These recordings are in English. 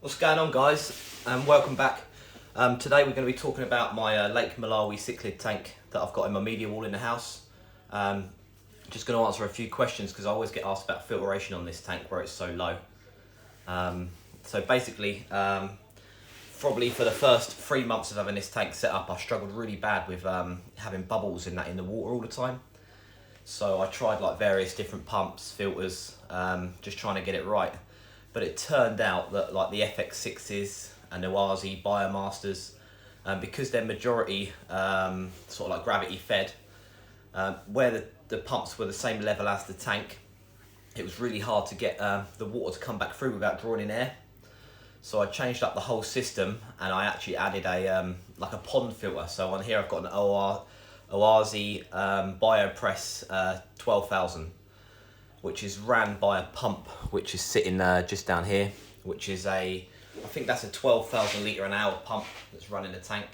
What's going on, guys? Welcome back. Today we're going to be talking about my Lake Malawi cichlid tank that I've got in my media wall in the house. Just going to answer a few questions because I always get asked about filtration on this tank where it's so low. So basically, probably for the first 3 months of having this tank set up, I struggled really bad with having bubbles in the water all the time. So I tried like various different pumps, filters, just trying to get it right. But it turned out that like the FX6s and the oase Biomasters, because they're majority sort of like gravity fed, where the pumps were the same level as the tank, it was really hard to get the water to come back through without drawing in air. So I changed up the whole system and I actually added a like a pond filter. So on here I've got an oase BioPress 12,000. Which is ran by a pump which is sitting just down here, which is I think that's a 12,000 litre an hour pump that's running the tank.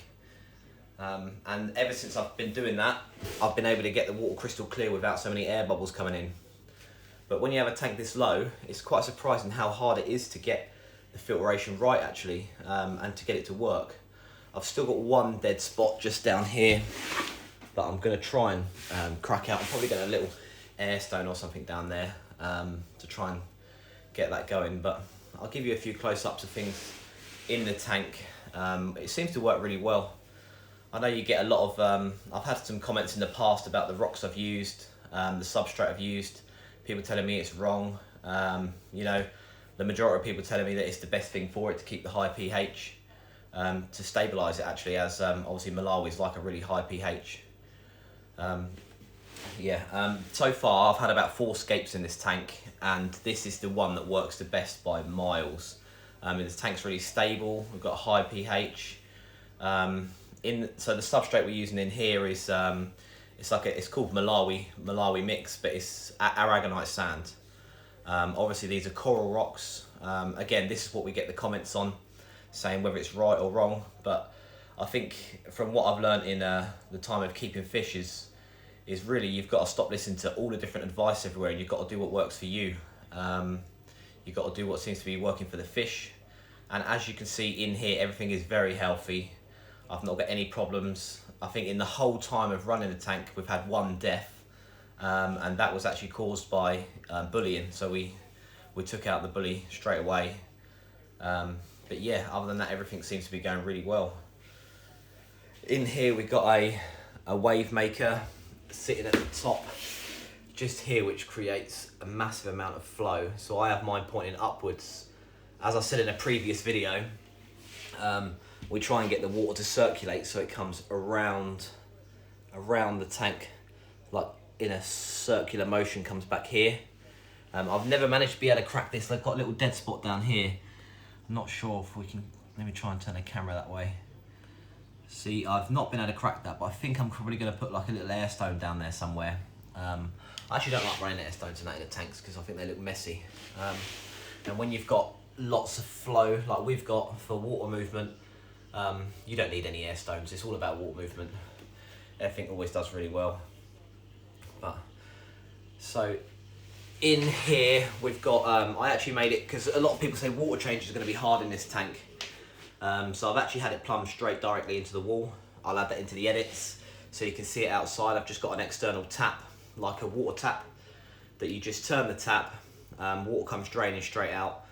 And ever since I've been doing that, I've been able to get the water crystal clear without so many air bubbles coming in. But when you have a tank this low, it's quite surprising how hard it is to get the filtration right actually, and to get it to work. I've still got one dead spot just down here that I'm going to try and crack out. I'm probably going to a little air stone or something down there to try and get that going, but I'll give you a few close-ups of things in the tank. It seems to work really well. I know you get a lot of I've had some comments in the past about the rocks I've used, the substrate I've used, people telling me it's wrong. You know, the majority of people telling me that it's the best thing for it to keep the high pH, to stabilise it actually, as obviously Malawi is like a really high pH. So far I've had about 4 scapes in this tank, and this is the one that works the best by miles. This tank's really stable, we've got a high pH. So the substrate we're using in here is it's called Malawi mix, but it's aragonite sand. Obviously these are coral rocks. Again, this is what we get the comments on, saying whether it's right or wrong, but I think from what I've learned in the time of keeping fish is really you've got to stop listening to all the different advice everywhere, and you've got to do what works for you. You've got to do what seems to be working for the fish. And as you can see in here, everything is very healthy. I've not got any problems. I think in the whole time of running the tank, we've had 1 death, and that was actually caused by bullying. So we took out the bully straight away. But yeah, other than that, everything seems to be going really well. In here, we've got a wave maker sitting at the top just here, which creates a massive amount of flow. So I have mine pointing upwards. As I said in a previous video, we try and get the water to circulate so it comes around the tank, like in a circular motion, comes back here. I've never managed to be able to crack this. I've got a little dead spot down here. I'm not sure if we can, let me try and turn the camera that way. See, I've not been able to crack that, but I think I'm probably going to put like a little air stone down there somewhere. I actually don't like running air stones and that in the tanks because I think they look messy. And when you've got lots of flow, like we've got for water movement, you don't need any air stones. It's all about water movement. Everything always does really well. But so in here we've got, I actually made it because a lot of people say water change is going to be hard in this tank. So I've actually had it plumbed straight directly into the wall. I'll add that into the edits so you can see it outside. I've just got an external tap, like a water tap, that you just turn the tap, water comes draining straight out,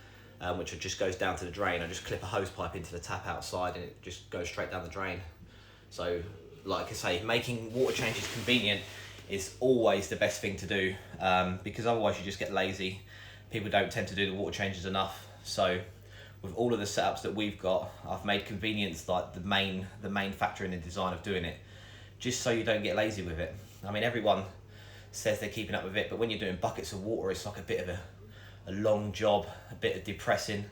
which just goes down to the drain. I just clip a hose pipe into the tap outside and it just goes straight down the drain. So like I say, making water changes convenient is always the best thing to do, because otherwise you just get lazy. People don't tend to do the water changes enough. So with all of the setups that we've got, I've made convenience like the main factor in the design of doing it, just so you don't get lazy with it. I mean, everyone says they're keeping up with it, but when you're doing buckets of water, it's like a bit of a long job, a bit of depressing.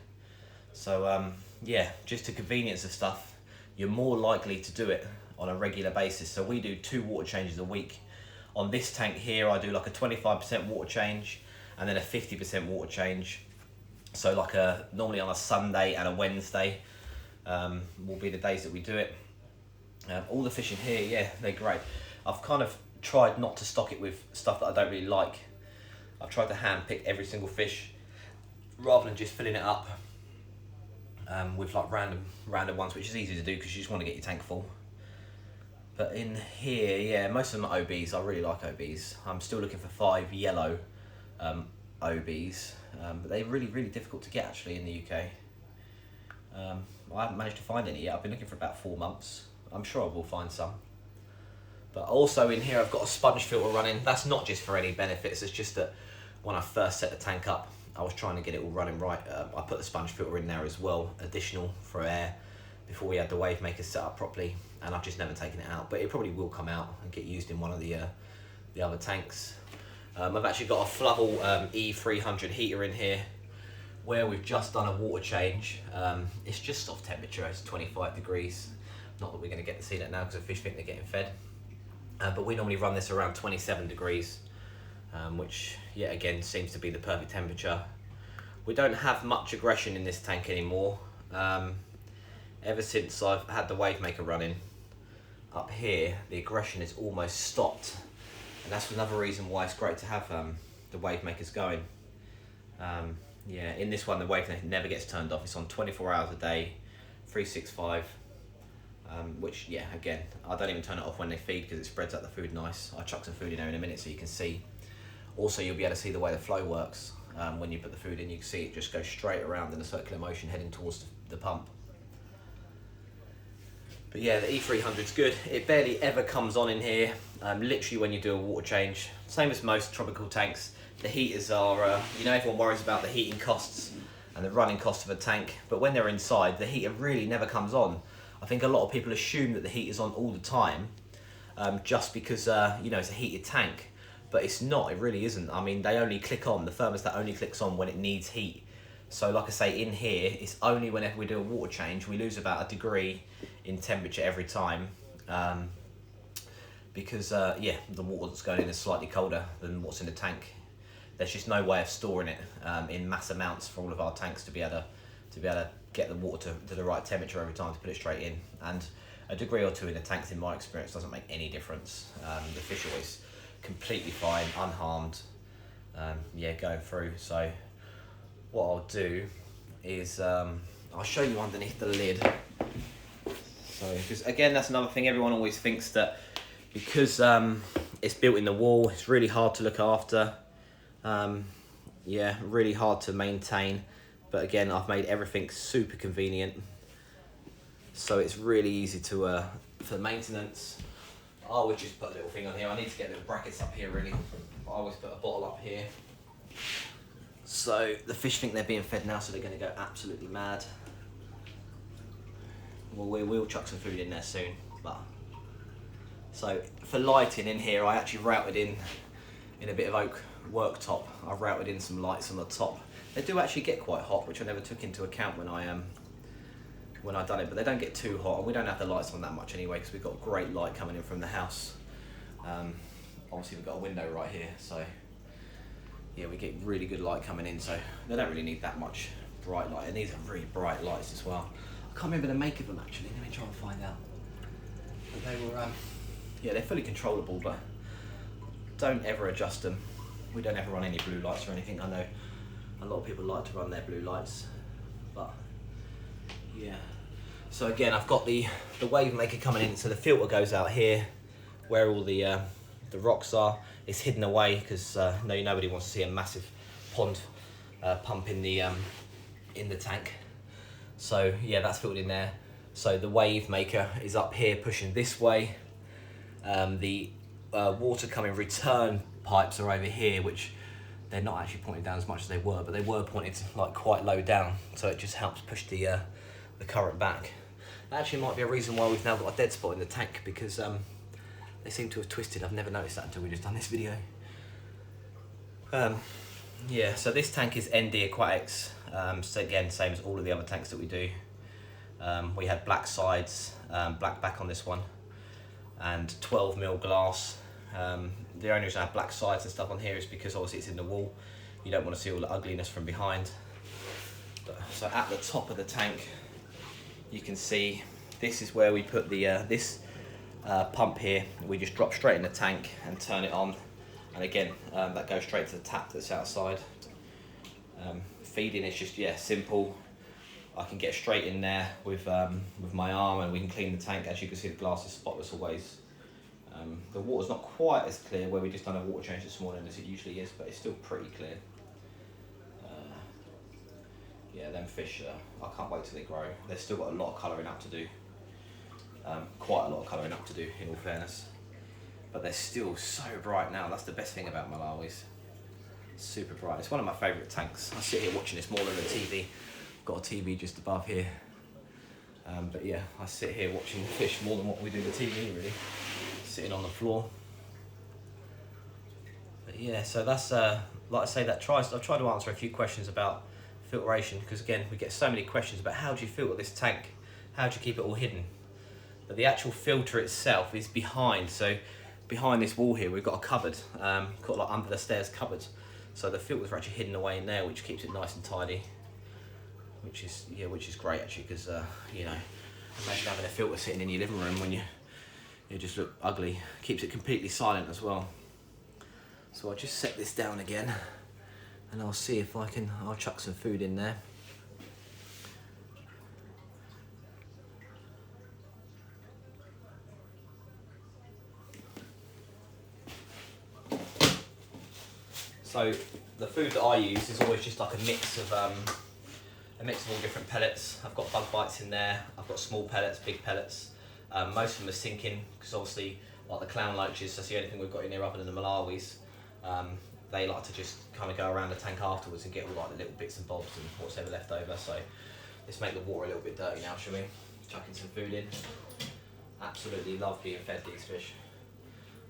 So yeah, just to convenience of stuff, you're more likely to do it on a regular basis. So we do 2 water changes a week. On this tank here, I do like a 25% water change and then a 50% water change. So like normally on a Sunday and a Wednesday will be the days that we do it. All the fish in here, yeah, they're great. I've kind of tried not to stock it with stuff that I don't really like. I've tried to hand pick every single fish rather than just filling it up with like random ones, which is easy to do because you just want to get your tank full. But in here, yeah, most of them are OBs. I really like OBs. I'm still looking for 5 yellow OBs, but they're really difficult to get actually in the UK. I haven't managed to find any yet. I've been looking for about 4 months. I'm sure I will find some. But also in here I've got a sponge filter running. That's not just for any benefits, it's just that when I first set the tank up, I was trying to get it all running right. I put the sponge filter in there as well, additional for air, before we had the wave maker set up properly, and I've just never taken it out. But it probably will come out and get used in one of the other tanks. I've actually got a Fluvel E300 heater in here, where we've just done a water change. It's just soft temperature, it's 25 degrees. Not that we're going to get to see that now because the fish think they're getting fed. But we normally run this around 27 degrees, which yet again seems to be the perfect temperature. We don't have much aggression in this tank anymore. Ever since I've had the wave maker running up here, the aggression is almost stopped. And that's another reason why it's great to have the wave makers going. Yeah, in this one the wave maker never gets turned off. It's on 24 hours a day, 365. Which, yeah, again, I don't even turn it off when they feed because it spreads out the food nice. I'll chuck some food in there in a minute so you can see. Also, you'll be able to see the way the flow works. When you put the food in, you can see it just goes straight around in a circular motion heading towards the pump. But yeah, the E300 is good. It barely ever comes on in here, literally when you do a water change. Same as most tropical tanks. The heaters are, you know, everyone worries about the heating costs and the running cost of a tank, but when they're inside, the heater really never comes on. I think a lot of people assume that the heater's on all the time, just because you know, it's a heated tank, but it's not. It really isn't. I mean, they only click on. The thermostat only clicks on when it needs heat. So, like I say, in here, it's only whenever we do a water change, we lose about 1 degree in temperature every time, because yeah, the water that's going in is slightly colder than what's in the tank. There's just no way of storing it in mass amounts for all of our tanks to be able to get the water to the right temperature every time to put it straight in. And 1 degree or 2 in the tanks, in my experience, doesn't make any difference. The fish are always completely fine, unharmed, yeah, going through. So what I'll do is I'll show you underneath the lid. So, because again, that's another thing, everyone always thinks that because it's built in the wall, it's really hard to look after. Yeah, really hard to maintain. But again, I've made everything super convenient, so it's really easy to for maintenance. I always just put a little thing on here. I need to get little brackets up here really. I always put a bottle up here. So the fish think they're being fed now, so they're going to go absolutely mad. Well, we'll chuck some food in there soon. But so for lighting in here, I actually routed in a bit of oak worktop. I've routed in some lights on the top. They do actually get quite hot, which I never took into account when I done it, but they don't get too hot, and we don't have the lights on that much anyway because we've got great light coming in from the house. Obviously we've got a window right here, so yeah, we get really good light coming in, so they don't really need that much bright light, and these are really bright lights as well. I can't remember the make of them actually, let me try and find out. But they were, yeah, they're fully controllable, but don't ever adjust them. We don't ever run any blue lights or anything. I know a lot of people like to run their blue lights, but yeah. So again, I've got the wave maker coming in, so the filter goes out here where all the rocks are. It's hidden away because nobody wants to see a massive pond pump in the tank. So yeah, that's filled in there. So the wave maker is up here pushing this way. The water coming return pipes are over here, which they're not actually pointed down as much as they were, but they were pointed like quite low down, so it just helps push the current back. That actually might be a reason why we've now got a dead spot in the tank, because they seem to have twisted. I've never noticed that until we just done this video. Yeah, so this tank is ND Aquatics. So again, same as all of the other tanks that we do. We had black sides, black back on this one, and 12mm glass. The only reason I have black sides and stuff on here is because obviously it's in the wall. You don't want to see all the ugliness from behind. So at the top of the tank, you can see this is where we put the this pump here. We just drop straight in the tank and turn it on, and again that goes straight to the tap that's outside. Feeding is just, yeah, simple. I can get straight in there with my arm, and we can clean the tank. As you can see, the glass is spotless always. The water's not quite as clear where we just done a water change this morning as it usually is, but it's still pretty clear. Yeah, them fish, I can't wait till they grow. They've still got a lot of colouring up to do. Quite a lot of colouring up to do, in all fairness. But they're still so bright now. That's the best thing about Malawis. Super bright. It's one of my favourite tanks. I sit here watching this more than the TV. I've got a TV just above here. But yeah, I sit here watching the fish more than what we do the TV, really. Sitting on the floor. But yeah, so that's, like I say, I've tried to answer a few questions about filtration, because again, we get so many questions about how do you filter this tank? How do you keep it all hidden? But the actual filter itself is behind. So behind this wall here, we've got a cupboard, got like under the stairs cupboard. So the filters are actually hidden away in there, which keeps it nice and tidy. Which is great actually, because you know, imagine having a filter sitting in your living room when you just look ugly. Keeps it completely silent as well. So I'll just set this down again, and I'll see if I'll chuck some food in there. So the food that I use is always just like a mix of all different pellets. I've got bug bites in there. I've got small pellets, big pellets. Most of them are sinking, because obviously, like the clown loaches, that's the only thing we've got in here other than the Malawis. They like to just kind of go around the tank afterwards and get all like the little bits and bobs and what's ever left over. So let's make the water a little bit dirty now, shall we? Chucking some food in. Absolutely love being fed these fish.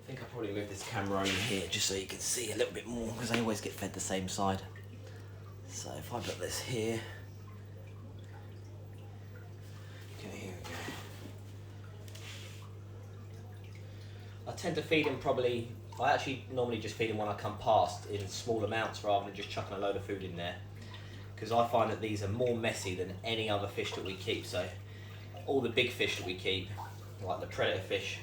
I think I'll probably move this camera over here just so you can see a little bit more, because they always get fed the same side. So if I put this here, okay, here we go. I tend to feed them I actually normally just feed them when I come past in small amounts rather than just chucking a load of food in there, because I find that these are more messy than any other fish that we keep. So all the big fish that we keep, like the predator fish,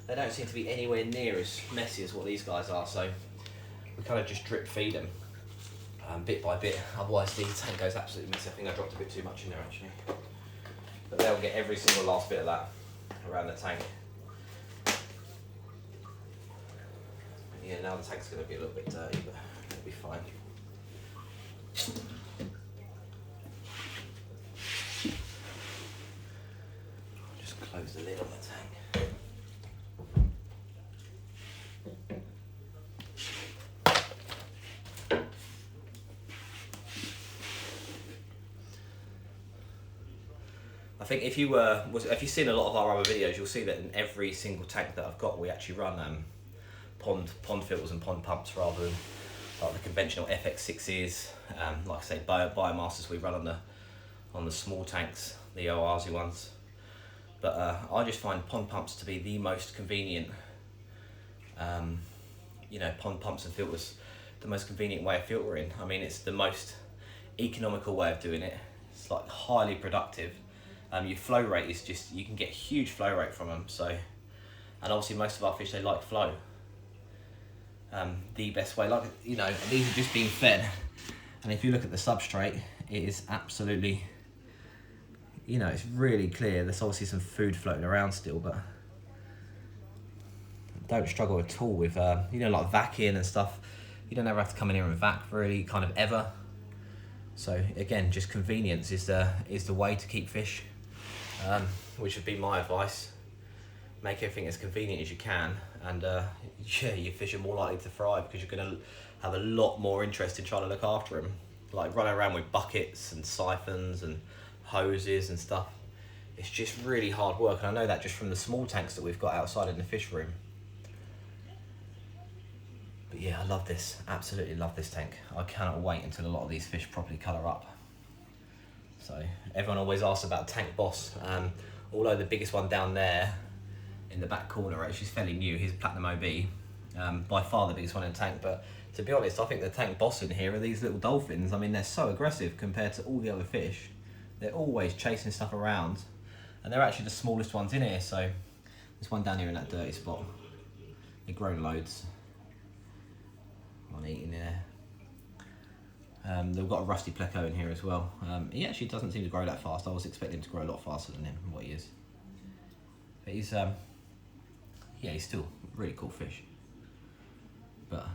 they don't seem to be anywhere near as messy as what these guys are. So we kind of just drip feed them bit by bit, otherwise the tank goes absolutely messy. I think I dropped a bit too much in there actually, but they'll get every single last bit of that around the tank. Yeah, now the tank's going to be a little bit dirty, but it'll be fine. I'll just close the lid on the tank. I think if you've seen a lot of our other videos, you'll see that in every single tank that I've got, we actually run pond filters and pond pumps rather than like the conventional FX6s. Like I say, biomasters we run on the small tanks, the oase ones. But I just find pond pumps to be the most convenient. You know, pond pumps and filters, the most convenient way of filtering. I mean, it's the most economical way of doing it. It's like highly productive. Your flow rate is just, you can get huge flow rate from them. So, and obviously most of our fish, they like flow. The best way, like, you know, these are just being fed, and if you look at the substrate, it is absolutely, you know, it's really clear. There's obviously some food floating around still, but don't struggle at all with, you know, like vacuuming and stuff. You don't ever have to come in here and vac really, kind of ever. So again, just convenience is the way to keep fish, which would be my advice. Make everything as convenient as you can, and yeah, your fish are more likely to thrive, because you're going to have a lot more interest in trying to look after them. Like running around with buckets and siphons and hoses and stuff, it's just really hard work, and I know that just from the small tanks that we've got outside in the fish room. But yeah, I love this, absolutely love this tank. I cannot wait until a lot of these fish properly colour up. So everyone always asks about Tank Boss, although the biggest one down there in the back corner actually is fairly new. He's Platinum OB, by far the biggest one in the tank. But to be honest, I think the Tank Boss in here are these little dolphins. I mean, they're so aggressive compared to all the other fish. They're always chasing stuff around, and they're actually the smallest ones in here. So there's one down here in that dirty spot. They've grown loads. One eating there. They've got a rusty pleco in here as well. He actually doesn't seem to grow that fast. I was expecting him to grow a lot faster than what he is. But he's, yeah, he's still a really cool fish. But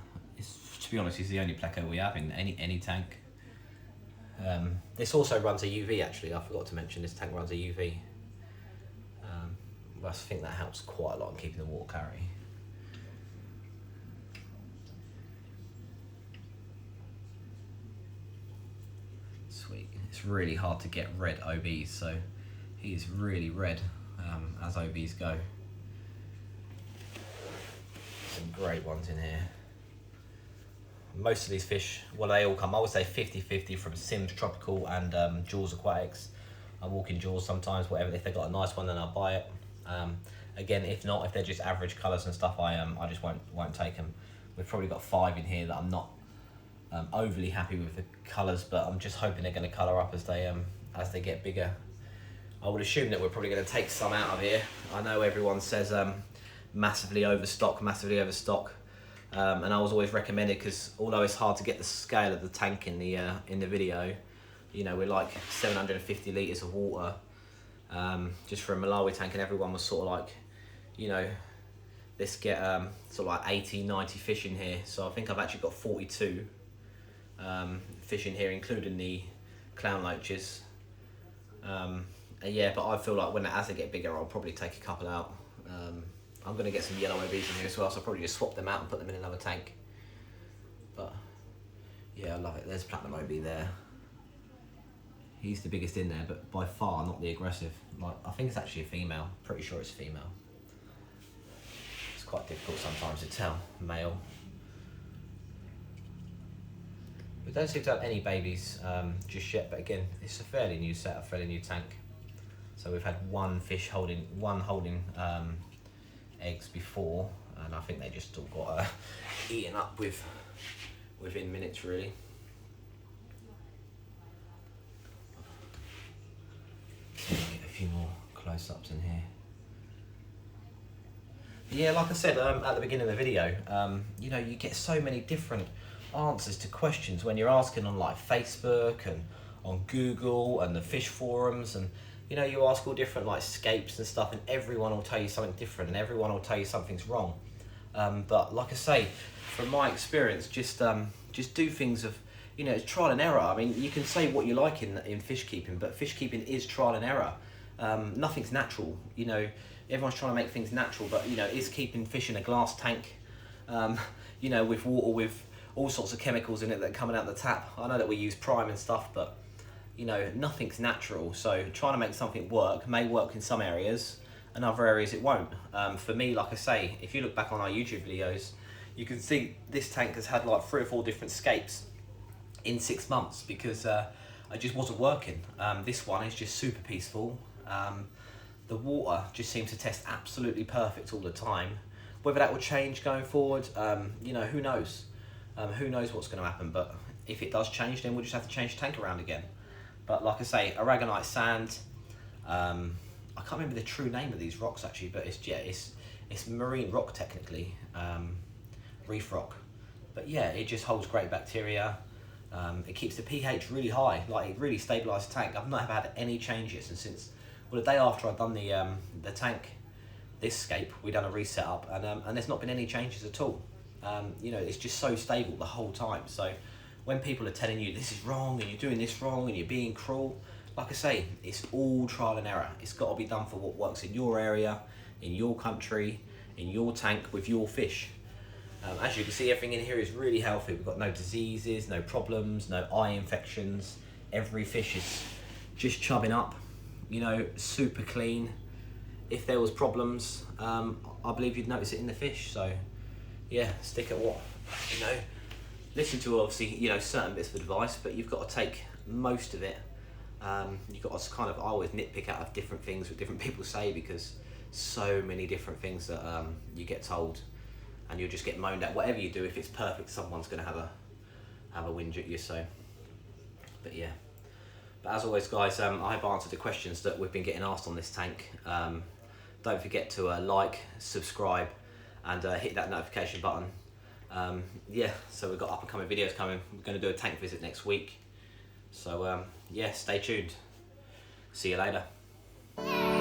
to be honest, he's the only pleco we have in any tank. This also runs a UV actually. I forgot to mention this tank runs a UV. I think that helps quite a lot in keeping the water clarity. Sweet. It's really hard to get red OBs, so he is really red as OBs go. Some great ones in here. Most of these fish, well, they all come, I would say 50-50 from Sims Tropical and Jaws Aquatics. I walk in Jaws sometimes, whatever. If they've got a nice one, then I'll buy it. Again, if not, if they're just average colours and stuff, I just won't take them. We've probably got 5 in here that I'm not overly happy with the colours, but I'm just hoping they're going to colour up as they get bigger. I would assume that we're probably going to take some out of here. I know everyone says massively overstock. And I was always recommended, because although it's hard to get the scale of the tank in the video, you know, we're like 750 litres of water just for a Malawi tank, and everyone was sort of like, you know, let's get sort of like 80, 90 fish in here. So I think I've actually got 42 fish in here, including the clown loaches. Yeah, but I feel like as they get bigger, I'll probably take a couple out. I'm going to get some yellow OBs in here as well, so I'll probably just swap them out and put them in another tank. But yeah, I love it. There's Platinum OB there. He's the biggest in there, but by far not the aggressive. Like, I think it's actually a female. Pretty sure it's a female. It's quite difficult sometimes to tell. Male. We don't seem to have any babies just yet, but again, it's a fairly new setup, fairly new tank. So we've had one holding eggs before, and I think they just all got eaten up within minutes, really. Get a few more close-ups in here. Yeah, like I said at the beginning of the video, you know, you get so many different answers to questions when you're asking on like Facebook and on Google and the fish forums, and you know, you ask all different like scapes and stuff, and everyone will tell you something different, and everyone will tell you something's wrong. But like I say, from my experience, just do things of, you know, it's trial and error. I mean, you can say what you like in fish keeping, but fish keeping is trial and error. Nothing's natural. You know, everyone's trying to make things natural, but you know, is keeping fish in a glass tank, you know, with water with all sorts of chemicals in it that are coming out the tap. I know that we use prime and stuff, but you know, nothing's natural. So trying to make something work may work in some areas, and other areas it won't. For me, like I say, if you look back on our YouTube videos, you can see this tank has had like 3 or 4 different scapes in 6 months, because it just wasn't working. This one is just super peaceful. The water just seems to test absolutely perfect all the time. Whether that will change going forward, you know, who knows? Who knows what's going to happen? But if it does change, then we'll just have to change the tank around again. But like I say, aragonite sand. I can't remember the true name of these rocks actually, but it's marine rock technically, reef rock. But yeah, it just holds great bacteria. It keeps the pH really high, like it really stabilises the tank. I've not ever had any changes, and since, well, the day after I'd done the tank, this scape, we'd done a reset up, and there's not been any changes at all. You know, it's just so stable the whole time. So when people are telling you this is wrong and you're doing this wrong and you're being cruel, like I say, it's all trial and error. It's got to be done for what works in your area, in your country, in your tank, with your fish. As you can see, everything in here is really healthy. We've got no diseases, no problems, no eye infections. Every fish is just chubbing up, you know, super clean. If there was problems, I believe you'd notice it in the fish. So yeah, stick at what, you know, listen to obviously, you know, certain bits of advice, but you've got to take most of it. You've got to kind of, I always nitpick out of different things what different people say, because so many different things that you get told, and you'll just get moaned at. Whatever you do, if it's perfect, someone's going to have a whinge at you. So, but yeah. But as always, guys, I hope I answered the questions that we've been getting asked on this tank. Don't forget to like, subscribe, and hit that notification button. Yeah, so we've got up and coming videos coming. We're going to do a tank visit next week. So yeah, stay tuned. See you later.